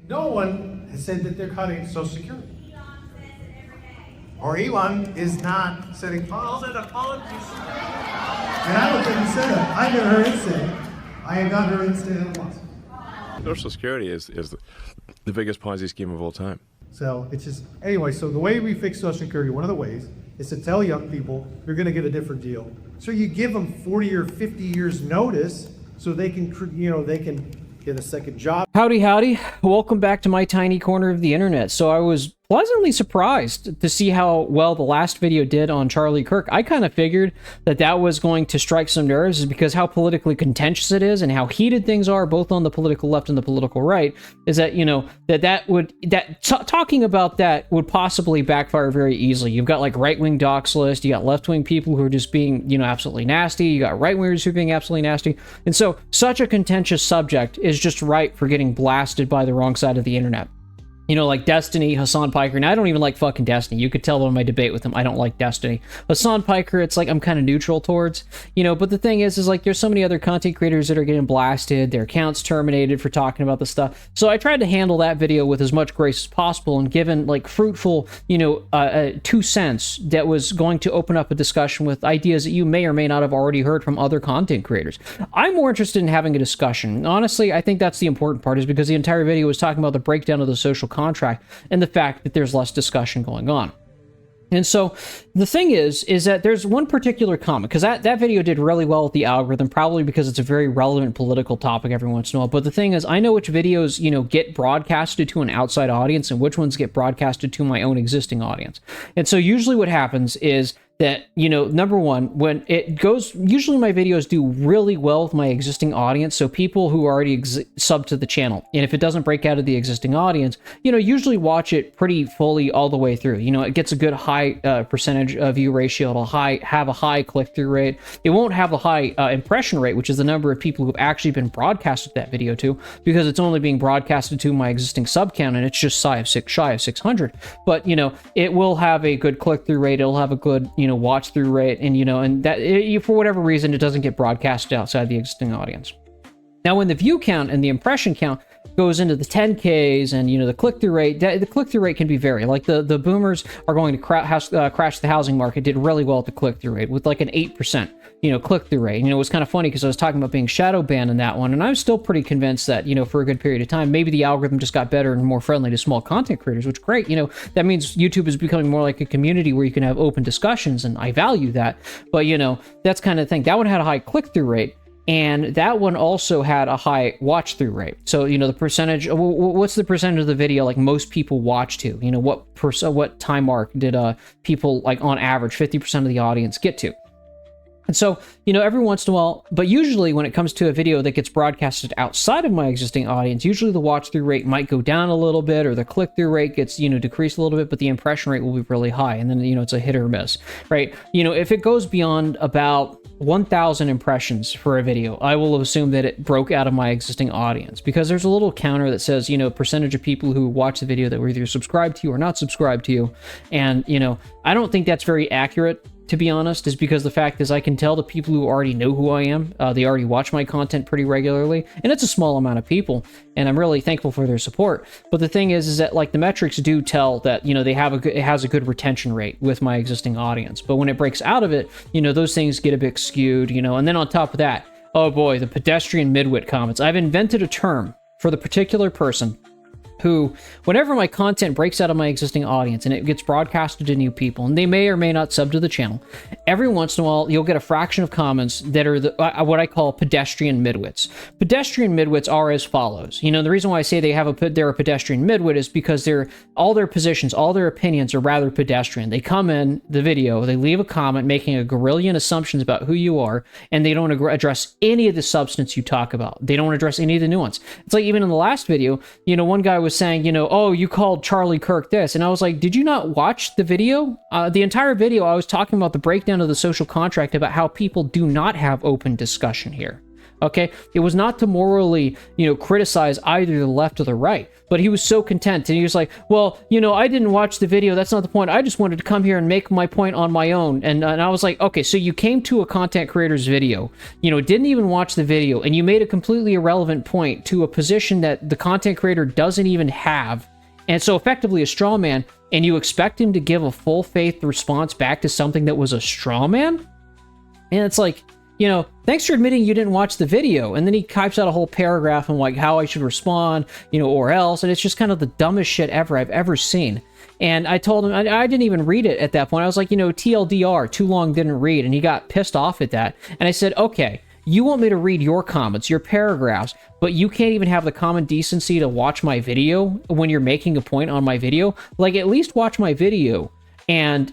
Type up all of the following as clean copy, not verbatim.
No one has said that they're cutting Social Security. Or Elon is not setting policies. And I don't think he said that. I never heard him say it. I have not heard him say it once. Social Security is the biggest Ponzi scheme of all time. So it's just, anyway, so the way we fix Social Security, one of the ways, is to tell young people you're going to get a different deal. So you give them 40 or 50 years notice so they can, they can get a second job. Howdy, howdy. Welcome back to my tiny corner of the internet. So I was pleasantly surprised to see how well the last video did on Charlie Kirk. I kind of figured that that was going to strike some nerves because how politically contentious it is and how heated things are both on the political left and the political right is that, talking about that would possibly backfire very easily. You've got like right-wing docs list, you got left-wing people who are just being, absolutely nasty, you got right-wingers who are being absolutely nasty. And so such a contentious subject is just ripe for getting blasted by the wrong side of the internet. Like Destiny, Hassan Piker, and I don't even like fucking Destiny. You could tell in my debate with him, I don't like Destiny. Hassan Piker, it's like I'm kind of neutral towards, but the thing is like there's so many other content creators that are getting blasted, their accounts terminated for talking about the stuff. So I tried to handle that video with as much grace as possible and given like fruitful, 2 cents that was going to open up a discussion with ideas that you may or may not have already heard from other content creators. I'm more interested in having a discussion. Honestly, I think that's the important part is because the entire video was talking about the breakdown of the social contract and the fact that there's less discussion going on. And so the thing is that there's one particular comment, because that video did really well with the algorithm, probably because it's a very relevant political topic every once in a while. But the thing is, I know which videos, get broadcasted to an outside audience and which ones get broadcasted to my own existing audience. And so usually what happens is that, number one, when it goes, usually my videos do really well with my existing audience. So people who already sub to the channel. And if it doesn't break out of the existing audience, usually watch it pretty fully all the way through. It gets a good high percentage view ratio. It'll have a high click-through rate. It won't have a high impression rate, which is the number of people who've actually been broadcasted that video to, because it's only being broadcasted to my existing sub count, and it's just shy of 600. But, it will have a good click-through rate. It'll have a good, watch through rate, and and that for whatever reason it doesn't get broadcasted outside the existing audience. Now when the view count and the impression count goes into the 10Ks and the click-through rate, the click-through rate can be very like the boomers are going to crash the housing market did really well at the click-through rate with like an 8% click-through rate. It was kind of funny because I was talking about being shadow banned in that one, and I'm still pretty convinced that for a good period of time maybe the algorithm just got better and more friendly to small content creators, which great. That means YouTube is becoming more like a community where you can have open discussions, and I value that. But that's kind of the thing. That one had a high click-through rate, and that one also had a high watch-through rate. So, the percentage, what's the percentage of the video like most people watch to? What time mark did people, like on average, 50% of the audience get to? And so, every once in a while, but usually when it comes to a video that gets broadcasted outside of my existing audience, usually the watch-through rate might go down a little bit, or the click-through rate gets, decreased a little bit, but the impression rate will be really high. And then, it's a hit or miss, right? If it goes beyond about 1,000 impressions for a video, I will assume that it broke out of my existing audience, because there's a little counter that says, percentage of people who watch the video that were either subscribed to you or not subscribed to you. And, I don't think that's very accurate, to be honest, is because the fact is I can tell the people who already know who I am, they already watch my content pretty regularly, and it's a small amount of people, and I'm really thankful for their support. But the thing is that like the metrics do tell that, it has a good retention rate with my existing audience. But when it breaks out of it, those things get a bit skewed, and then on top of that, oh boy, the pedestrian midwit comments. I've invented a term for the particular person who, whenever my content breaks out of my existing audience and it gets broadcasted to new people, and they may or may not sub to the channel, every once in a while you'll get a fraction of comments that are what I call pedestrian midwits. Pedestrian midwits are as follows. The reason why I say they're a pedestrian midwit is because all their positions, all their opinions are rather pedestrian. They come in the video, they leave a comment making a gorillion assumptions about who you are, and they don't address any of the substance you talk about. They don't address any of the nuance. It's like even in the last video, one guy was saying, oh, you called Charlie Kirk this. And I was like, did you not watch the video? The entire video, I was talking about the breakdown of the social contract, about how people do not have open discussion here. Okay, it was not to morally, criticize either the left or the right, but he was so content, and he was like, well, I didn't watch the video. That's not the point. I just wanted to come here and make my point on my own. And I was like, okay, so you came to a content creator's video, didn't even watch the video, and you made a completely irrelevant point to a position that the content creator doesn't even have, and so effectively a straw man, and you expect him to give a full faith response back to something that was a straw man? And it's like, thanks for admitting you didn't watch the video. And then he types out a whole paragraph on like how I should respond, or else. And it's just kind of the dumbest shit ever I've ever seen. And I told him, I didn't even read it at that point. I was like, TLDR, too long, didn't read. And he got pissed off at that. And I said, okay, you want me to read your comments, your paragraphs, but you can't even have the common decency to watch my video when you're making a point on my video? Like, at least watch my video and,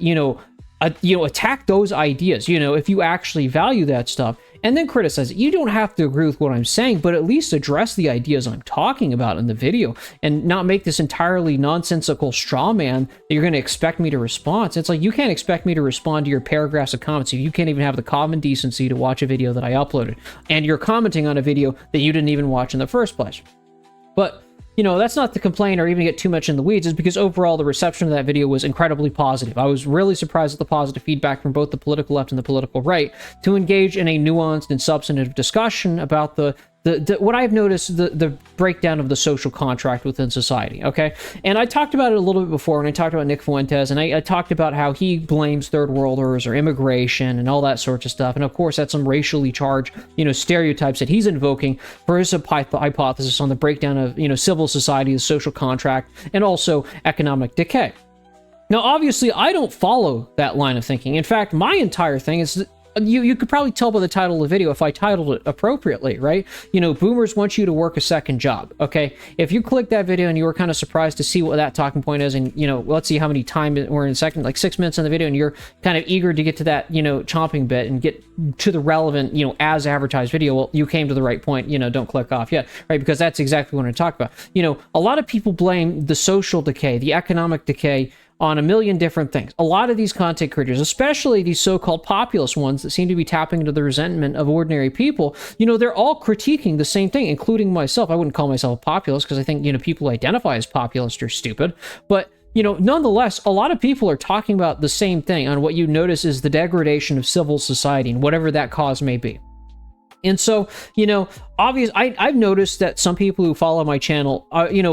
attack those ideas, if you actually value that stuff, and then criticize it. You don't have to agree with what I'm saying, but at least address the ideas I'm talking about in the video and not make this entirely nonsensical straw man that you're going to expect me to respond. It's like, you can't expect me to respond to your paragraphs of comments if you can't even have the common decency to watch a video that I uploaded, and you're commenting on a video that you didn't even watch in the first place. But that's not to complain or even get too much in the weeds, is because overall the reception of that video was incredibly positive. I was really surprised at the positive feedback from both the political left and the political right to engage in a nuanced and substantive discussion about the what I've noticed, the breakdown of the social contract within society, okay? And I talked about it a little bit before when I talked about Nick Fuentes, and I talked about how he blames third worlders or immigration and all that sorts of stuff. And of course, that's some racially charged, stereotypes that he's invoking for his hypothesis on the breakdown of, civil society, the social contract, and also economic decay. Now, obviously, I don't follow that line of thinking. In fact, my entire thing is you could probably tell by the title of the video if I titled it appropriately, right? Boomers want you to work a second job, okay? If you click that video and you were kind of surprised to see what that talking point is, and, let's see how many times we're in a second, like 6 minutes in the video, and you're kind of eager to get to that, chomping bit and get to the relevant, as advertised video, well, you came to the right point, don't click off yet, right? Because that's exactly what I'm talking about. A lot of people blame the social decay, the economic decay, on a million different things. A lot of these content creators, especially these so-called populist ones that seem to be tapping into the resentment of ordinary people, they're all critiquing the same thing, including myself. I wouldn't call myself a populist because I think, people who identify as populist are stupid. But, nonetheless, a lot of people are talking about the same thing on what you notice is the degradation of civil society and whatever that cause may be. And so, I've noticed that some people who follow my channel,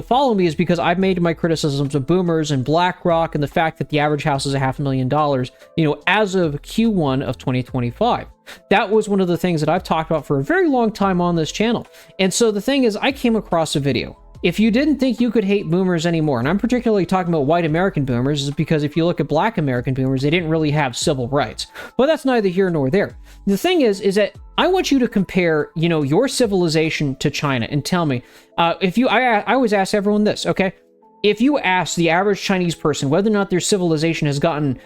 follow me is because I've made my criticisms of boomers and BlackRock and the fact that the average house is $500,000, as of Q1 of 2025. That was one of the things that I've talked about for a very long time on this channel. And so the thing is, I came across a video. If you didn't think you could hate boomers anymore, and I'm particularly talking about white American boomers, is because if you look at black American boomers, they didn't really have civil rights. But that's neither here nor there. The thing is that I want you to compare, your civilization to China and tell me, I always ask everyone this, okay? If you ask the average Chinese person whether or not their civilization has gotten,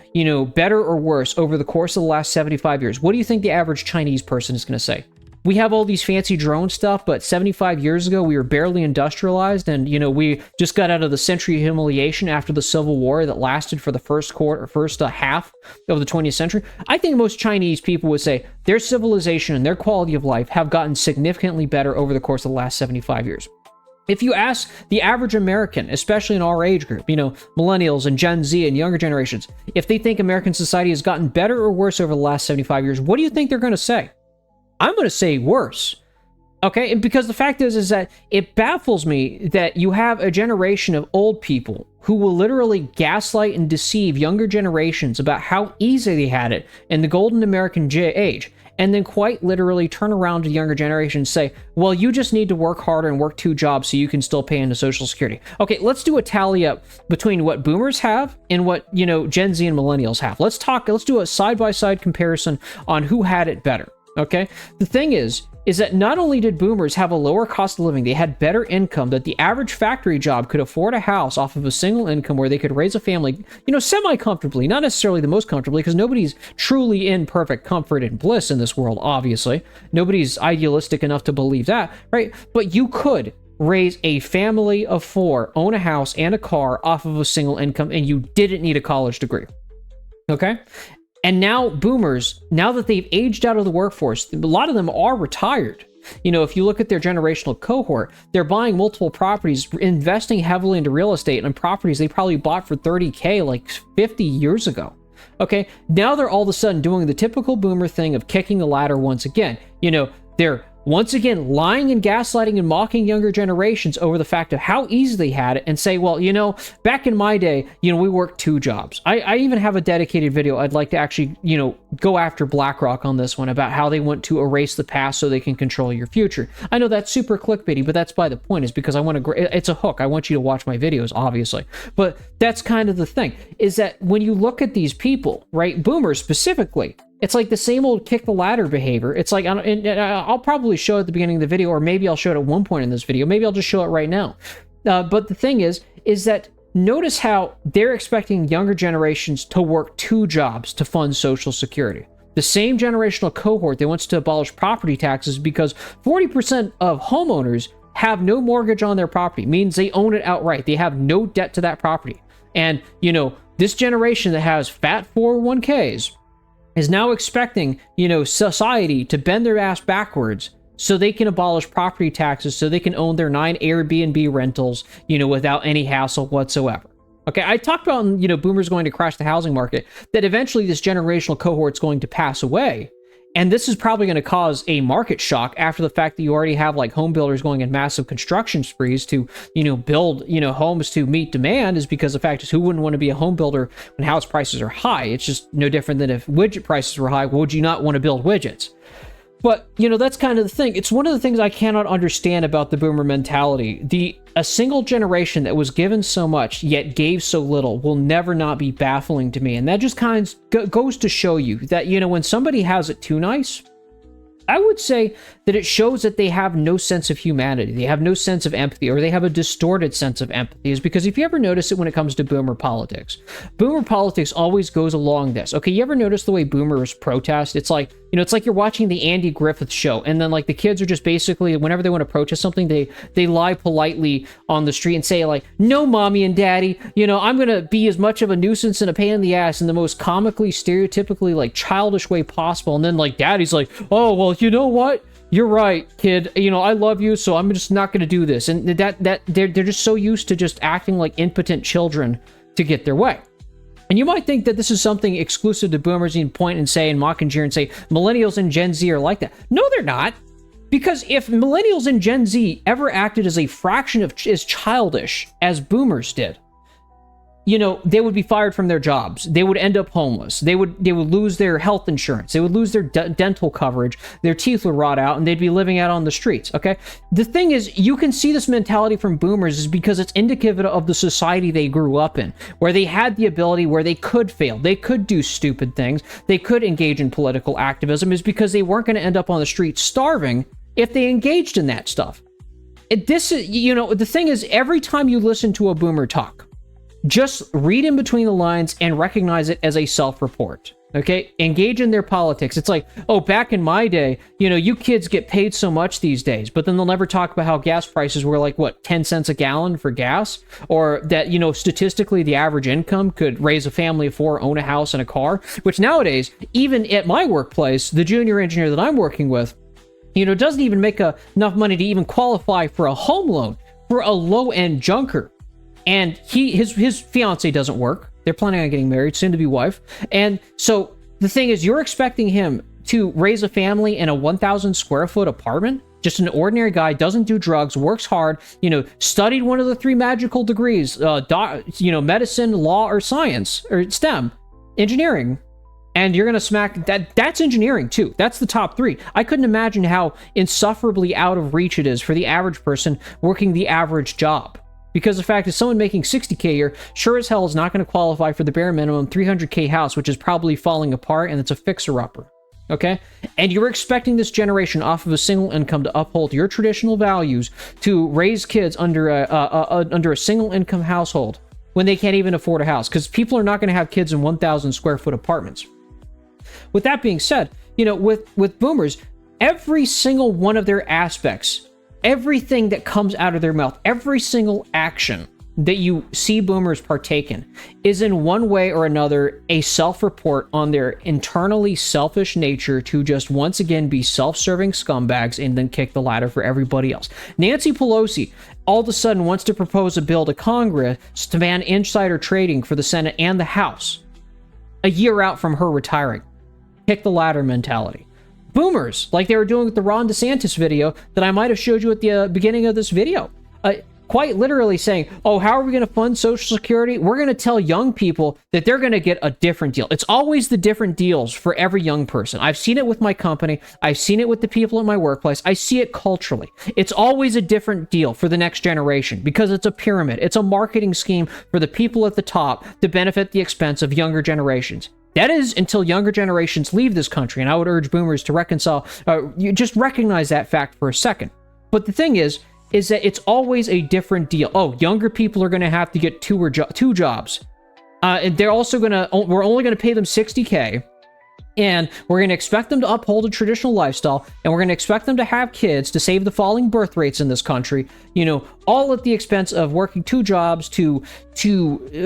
better or worse over the course of the last 75 years, what do you think the average Chinese person is going to say? We have all these fancy drone stuff, but 75 years ago, we were barely industrialized, and, we just got out of the century of humiliation after the Civil War that lasted for the first half of the 20th century. I think most Chinese people would say their civilization and their quality of life have gotten significantly better over the course of the last 75 years. If you ask the average American, especially in our age group, millennials and Gen Z and younger generations, if they think American society has gotten better or worse over the last 75 years, what do you think they're going to say? I'm going to say worse. Okay, because the fact is that it baffles me that you have a generation of old people who will literally gaslight and deceive younger generations about how easy they had it in the golden American age, and then quite literally turn around to younger generations and say, well, you just need to work harder and work 2 jobs so you can still pay into Social Security. Okay, let's do a tally up between what boomers have and what, Gen Z and millennials have. Let's do a side-by-side comparison on who had it better. Okay, the thing is that not only did boomers have a lower cost of living, they had better income, that the average factory job could afford a house off of a single income where they could raise a family, semi-comfortably, not necessarily the most comfortably, because nobody's truly in perfect comfort and bliss in this world, obviously. Nobody's idealistic enough to believe that, right? But you could raise a family of 4, own a house and a car off of a single income, and you didn't need a college degree. Okay? And now boomers, now that they've aged out of the workforce, a lot of them are retired. if you look at their generational cohort, they're buying multiple properties, investing heavily into real estate and properties they probably bought for $30K like 50 years ago. Okay, now they're all of a sudden doing the typical boomer thing of kicking the ladder once again. They're once again lying and gaslighting and mocking younger generations over the fact of how easy they had it, and say, well, back in my day, we worked 2 jobs. I even have a dedicated video I'd like to actually, go after BlackRock on this one, about how they want to erase the past so they can control your future. I know that's super clickbaity, but that's by the point, is because I want to, it's a hook. I want you to watch my videos, obviously. But that's kind of the thing, is that when you look at these people, right, boomers specifically, it's like the same old kick the ladder behavior. It's like, and I'll probably show it at the beginning of the video, or maybe I'll show it at one point in this video. Maybe I'll just show it right now. But the thing is that notice how they're expecting younger generations to work 2 jobs to fund Social Security. The same generational cohort that wants to abolish property taxes because 40% of homeowners have no mortgage on their property, means they own it outright. They have no debt to that property. And, this generation that has fat 401ks is now expecting, society to bend their ass backwards so they can abolish property taxes, so they can own their 9 Airbnb rentals, without any hassle whatsoever. Okay, I talked about, boomers going to crash the housing market, that eventually this generational cohort's going to pass away. And this is probably going to cause a market shock after the fact that you already have like home builders going in massive construction sprees to, build, homes to meet demand, is because the fact is, who wouldn't want to be a home builder when house prices are high? It's just no different than if widget prices were high. Would you not want to build widgets? But, that's kind of the thing. It's one of the things I cannot understand about the boomer mentality. A single generation that was given so much, yet gave so little, will never not be baffling to me. And that just kind of goes to show you that, when somebody has it too nice, I would say that it shows that they have no sense of humanity. They have no sense of empathy, or they have a distorted sense of empathy. Is because if you ever notice it when it comes to boomer politics always goes along this. Okay, you ever notice the way boomers protest? It's like, it's like you're watching the Andy Griffith show, and then like the kids are just basically, whenever they want to protest something, they lie politely on the street and say like, no, mommy and daddy, I'm going to be as much of a nuisance and a pain in the ass in the most comically, stereotypically like childish way possible. And then like daddy's like, oh, well, you know what? You're right, kid. I love you, so I'm just not going to do this. And that they're just so used to just acting like impotent children to get their way. And you might think that this is something exclusive to boomers. You can point and say and mock and jeer and say millennials and Gen Z are like that. No, they're not. Because if millennials and Gen Z ever acted as a fraction of as childish as boomers did, they would be fired from their jobs. They would end up homeless. They would lose their health insurance. They would lose their dental coverage. Their teeth would rot out, and they'd be living out on the streets, okay? The thing is, you can see this mentality from boomers is because it's indicative of the society they grew up in, where they had the ability, where they could fail. They could do stupid things. They could engage in political activism, is because they weren't going to end up on the streets starving if they engaged in that stuff. This is, the thing is, every time you listen to a boomer talk, just read in between the lines and recognize it as a self-report. Okay? Engage in their politics. It's like, oh, back in my day, you kids get paid so much these days, but then they'll never talk about how gas prices were like, 10 cents a gallon for gas? Or that, statistically, the average income could raise a family of 4, own a house and a car, which nowadays, even at my workplace, the junior engineer that I'm working with, doesn't even make enough money to even qualify for a home loan for a low-end junker. And his fiance doesn't work. They're planning on getting married, soon to be wife. And so the thing is, you're expecting him to raise a family in a 1,000 square foot apartment? Just an ordinary guy, doesn't do drugs, works hard, studied one of the 3 magical degrees, medicine, law, or science, or STEM, engineering. And you're going to smack that. That's engineering too. That's the top 3. I couldn't imagine how insufferably out of reach it is for the average person working the average job. Because the fact is, someone making $60K a year sure as hell is not going to qualify for the bare minimum $300K house, which is probably falling apart, and it's a fixer-upper. Okay? And you're expecting this generation off of a single income to uphold your traditional values to raise kids under a single income household when they can't even afford a house, because people are not going to have kids in 1,000 square foot apartments. With that being said, with boomers, every single one of their aspects, everything that comes out of their mouth, every single action that you see boomers partake in is in one way or another a self-report on their internally selfish nature to just once again be self-serving scumbags and then kick the ladder for everybody else. Nancy Pelosi all of a sudden wants to propose a bill to Congress to ban insider trading for the Senate and the House a year out from her retiring. Kick the ladder mentality. Boomers, like they were doing with the Ron DeSantis video that I might have showed you at the beginning of this video, quite literally saying, oh, how are we going to fund Social Security? We're going to tell young people that they're going to get a different deal. It's always the different deals for every young person. I've seen it with my company. I've seen it with the people in my workplace. I see it culturally. It's always a different deal for the next generation because it's a pyramid. It's a marketing scheme for the people at the top to benefit the expense of younger generations. That is until younger generations leave this country, and I would urge boomers to reconcile, you just recognize that fact for a second. But the thing is that it's always a different deal. Oh, younger people are going to have to get two jobs. And we're only going to pay them $60K. And we're going to expect them to uphold a traditional lifestyle. And we're going to expect them to have kids to save the falling birth rates in this country. All at the expense of working two jobs to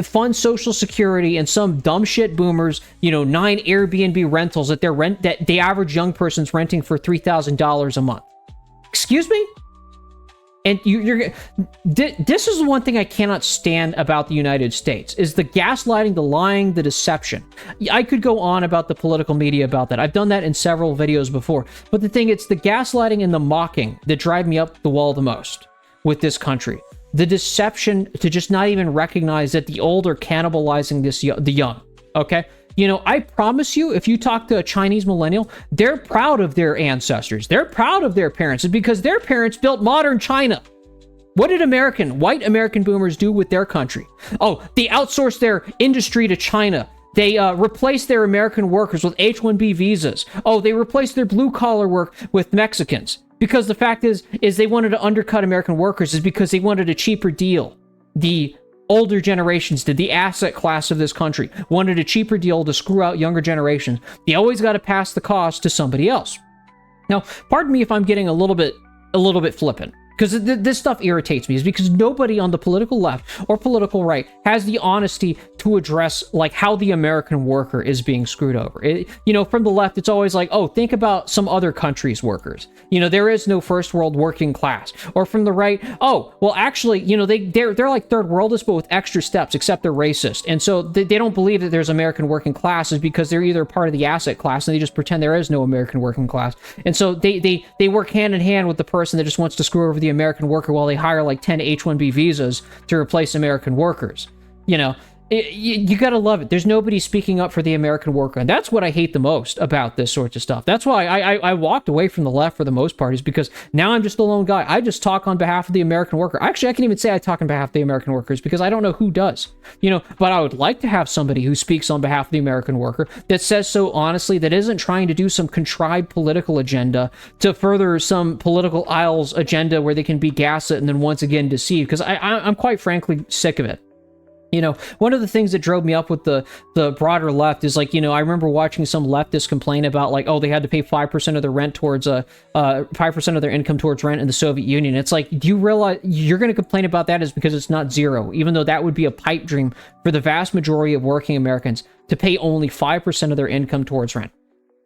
fund Social Security and some dumb shit boomers, 9 Airbnb rentals that the average young person's renting for $3,000 a month. Excuse me? And this is the one thing I cannot stand about the United States, is the gaslighting, the lying, the deception. I could go on about the political media about that. I've done that in several videos before. But the thing, it's the gaslighting and the mocking that drive me up the wall the most with this country. The deception to just not even recognize that the old are cannibalizing the young, okay? I promise you, if you talk to a Chinese millennial, they're proud of their ancestors. They're proud of their parents. It's because their parents built modern China. What did white American boomers do with their country? Oh, they outsourced their industry to China. They replaced their American workers with H-1B visas. Oh, they replaced their blue-collar work with Mexicans. Because the fact is they wanted to undercut American workers is because they wanted a cheaper deal. The older generations did. The asset class of this country wanted a cheaper deal to screw out younger generations. They always got to pass the cost to somebody else. Now, pardon me if I'm getting a little bit flippant, because this stuff irritates me, is because nobody on the political left or political right has the honesty to address like how the American worker is being screwed over. From the left, it's always like, oh, think about some other country's workers. There is no first world working class. Or from the right, oh, well, actually, they're like third worldist, but with extra steps, except they're racist. And so they don't believe that there's American working classes because they're either part of the asset class and they just pretend there is no American working class. And so they work hand in hand with the person that just wants to screw over the American worker while they hire like 10 H-1B visas to replace American workers. You gotta love it. There's nobody speaking up for the American worker, and that's what I hate the most about this sort of stuff. That's why I walked away from the left for the most part, is because now I'm just a lone guy. I just talk on behalf of the American worker. Actually, I can even say I talk on behalf of the American workers because I don't know who does. But I would like to have somebody who speaks on behalf of the American worker that says so honestly, that isn't trying to do some contrived political agenda to further some political aisle's agenda where they can be gaslit and then once again deceive, because I'm quite frankly sick of it. One of the things that drove me up with the broader left is like, I remember watching some leftists complain about like, oh, they had to pay 5% of their rent towards 5% of their income towards rent in the Soviet Union. It's like, do you realize you're going to complain about that is because it's not zero, even though that would be a pipe dream for the vast majority of working Americans to pay only 5% of their income towards rent.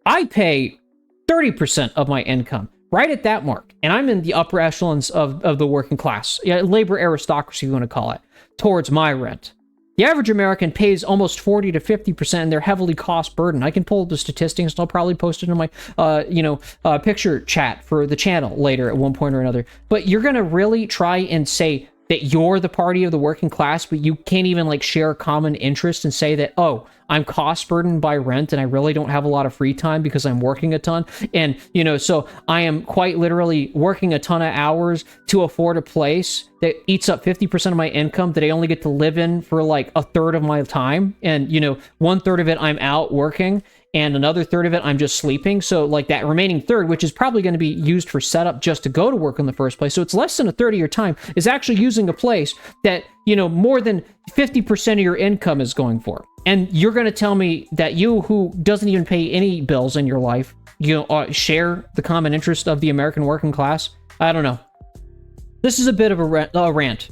I pay 30% of my income, right at that mark. And I'm in the upper echelons of the working class, labor aristocracy, you want to call it, towards my rent. The average American pays almost 40 to 50%, and they're heavily cost burdened. I can pull the statistics, and I'll probably post it in my, picture chat for the channel later at one point or another. But you're going to really try and say that you're the party of the working class, but you can't even like share a common interest and say that, oh, I'm cost burdened by rent and I really don't have a lot of free time because I'm working a ton. And, so I am quite literally working a ton of hours to afford a place that eats up 50% of my income that I only get to live in for like a third of my time. And, 1/3 of it I'm out working and another third of it I'm just sleeping. So like that remaining third, which is probably going to be used for setup just to go to work in the first place. So it's less than a third of your time is actually using a place that, more than 50% of your income is going for. And you're going to tell me that you, who doesn't even pay any bills in your life, share the common interest of the American working class? I don't know. This is a bit of a rant.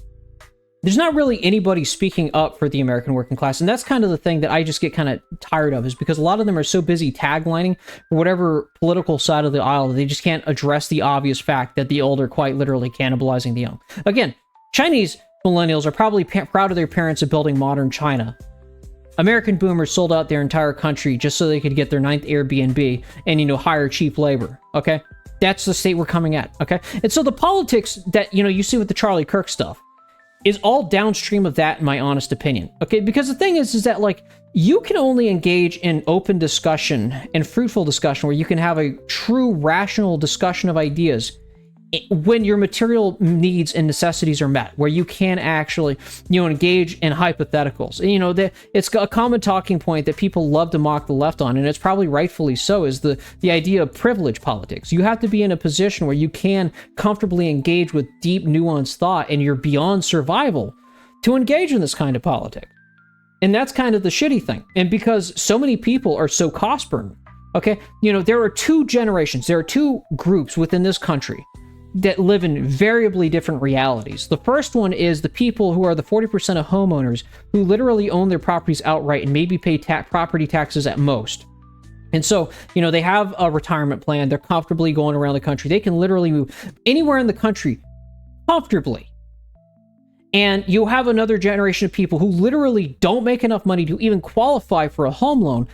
there's not really anybody speaking up for the American working class. And that's kind of the thing that I just get kind of tired of, is because a lot of them are so busy taglining for whatever political side of the aisle that they just can't address the obvious fact that the old are quite literally cannibalizing the young. Again, Chinese millennials are probably proud of their parents of building modern China. American boomers sold out their entire country just so they could get their 9th Airbnb and, hire cheap labor. Okay? That's the state we're coming at. Okay? And so the politics that, you see with the Charlie Kirk stuff is all downstream of that, in my honest opinion. Okay? Because the thing is that, like, you can only engage in open discussion and fruitful discussion where you can have a true rational discussion of ideas when your material needs and necessities are met, where you can actually, engage in hypotheticals. It's a common talking point that people love to mock the left on, and it's probably rightfully so, is the idea of privilege politics. You have to be in a position where you can comfortably engage with deep, nuanced thought, and you're beyond survival to engage in this kind of politics. And that's kind of the shitty thing. And because so many people are so cost-burdened, okay, there are two generations, there are two groups within this country that live in variably different realities. The first one is the people who are the 40% of homeowners who literally own their properties outright and maybe pay property taxes at most. And so, they have a retirement plan. They're comfortably going around the country. They can literally move anywhere in the country comfortably. And you have another generation of people who literally don't make enough money to even qualify for a home loan,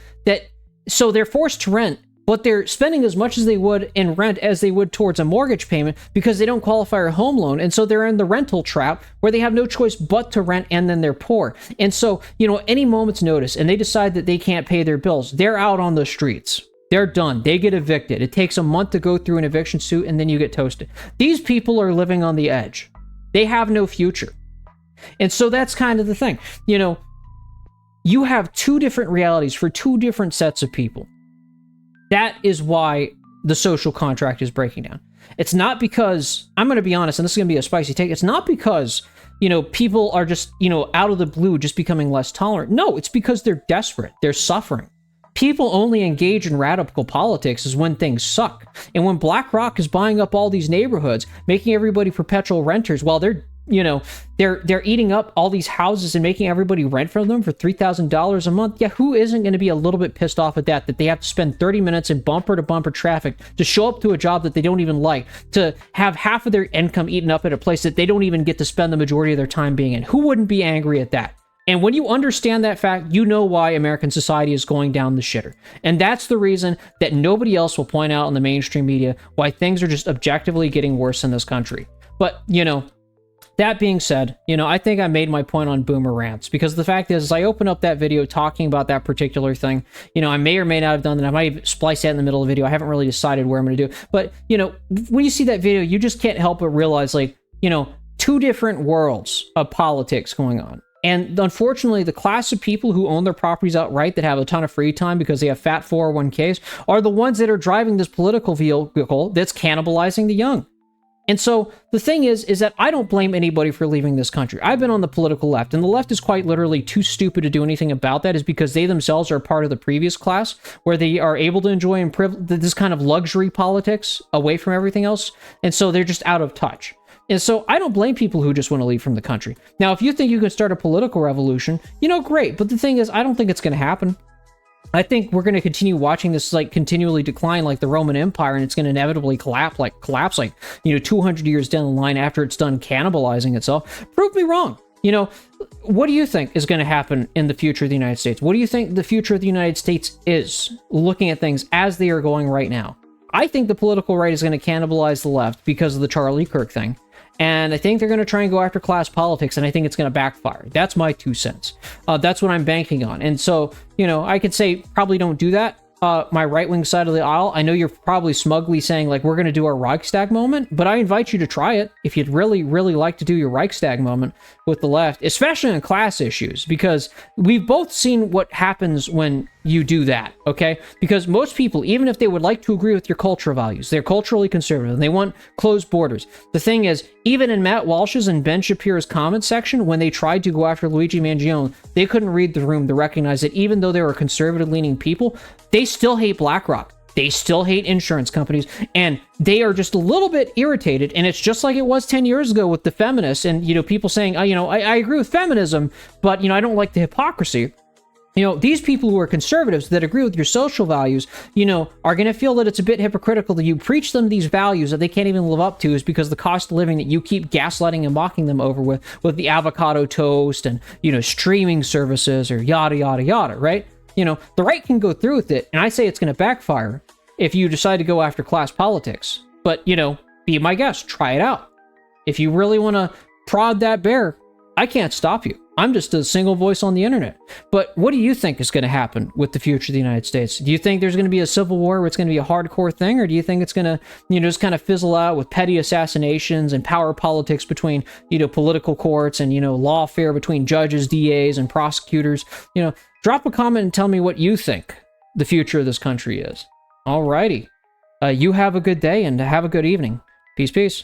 so they're forced to rent, but they're spending as much as they would in rent as they would towards a mortgage payment because they don't qualify for a home loan. And so they're in the rental trap where they have no choice but to rent, and then they're poor. And so, any moment's notice and they decide that they can't pay their bills, they're out on the streets. They're done. They get evicted. It takes a month to go through an eviction suit, and then you get toasted. These people are living on the edge. They have no future. And so that's kind of the thing. You have two different realities for two different sets of people. That is why the social contract is breaking down. It's not because, I'm going to be honest, and this is going to be a spicy take, it's not because, people are just, out of the blue just becoming less tolerant. No, it's because they're desperate. They're suffering. People only engage in radical politics is when things suck. And when BlackRock is buying up all these neighborhoods, making everybody perpetual renters while they're eating up all these houses and making everybody rent from them for $3,000 a month. Yeah, who isn't going to be a little bit pissed off at that they have to spend 30 minutes in bumper-to-bumper traffic to show up to a job that they don't even like, to have half of their income eaten up at a place that they don't even get to spend the majority of their time being in? Who wouldn't be angry at that? And when you understand that fact, you know why American society is going down the shitter. And that's the reason that nobody else will point out in the mainstream media why things are just objectively getting worse in this country. But, that being said, I think I made my point on boomer rants, because the fact is, I open up that video talking about that particular thing. I may or may not have done that. I might even splice that in the middle of the video. I haven't really decided where I'm going to do. But, when you see that video, you just can't help but realize, two different worlds of politics going on. And unfortunately, the class of people who own their properties outright that have a ton of free time because they have fat 401ks are the ones that are driving this political vehicle that's cannibalizing the young. And so the thing is that I don't blame anybody for leaving this country. I've been on the political left, and the left is quite literally too stupid to do anything about that, is because they themselves are part of the previous class where they are able to enjoy this kind of luxury politics away from everything else. And so they're just out of touch. And so I don't blame people who just want to leave from the country. Now, if you think you can start a political revolution, great. But the thing is, I don't think it's going to happen. I think we're going to continue watching this continually decline like the Roman Empire, and it's going to inevitably collapse 200 years down the line after it's done cannibalizing itself. Prove me wrong. What do you think is going to happen in the future of the United States? What do you think the future of the United States is, looking at things as they are going right now? I think the political right is going to cannibalize the left because of the Charlie Kirk thing. And I think they're going to try and go after class politics, and I think it's going to backfire. That's my 2 cents. That's what I'm banking on. And so, I could say probably don't do that. My right-wing side of the aisle, I know you're probably smugly saying, we're going to do our Reichstag moment, but I invite you to try it if you'd really, really like to do your Reichstag moment with the left, especially on class issues, because we've both seen what happens when you do that, okay? Because most people, even if they would like to agree with your cultural values, they're culturally conservative and they want closed borders. The thing is, even in Matt Walsh's and Ben Shapiro's comment section, when they tried to go after Luigi Mangione, they couldn't read the room to recognize that even though they were conservative-leaning people, they still hate BlackRock. They still hate insurance companies, and they are just a little bit irritated. And it's just like it was 10 years ago with the feminists and, people saying, I agree with feminism, but, I don't like the hypocrisy. These people who are conservatives that agree with your social values, are going to feel that it's a bit hypocritical that you preach them these values that they can't even live up to is because the cost of living that you keep gaslighting and mocking them over with the avocado toast and, streaming services or yada, yada, yada, right? The right can go through with it, and I say it's going to backfire if you decide to go after class politics. But, be my guest, try it out. If you really want to prod that bear, I can't stop you. I'm just a single voice on the internet. But what do you think is going to happen with the future of the United States? Do you think there's going to be a civil war where it's going to be a hardcore thing? Or do you think it's going to, just kind of fizzle out with petty assassinations and power politics between, political courts and, lawfare between judges, DAs, and prosecutors? Drop a comment and tell me what you think the future of this country is. Alrighty. You have a good day and have a good evening. Peace, peace.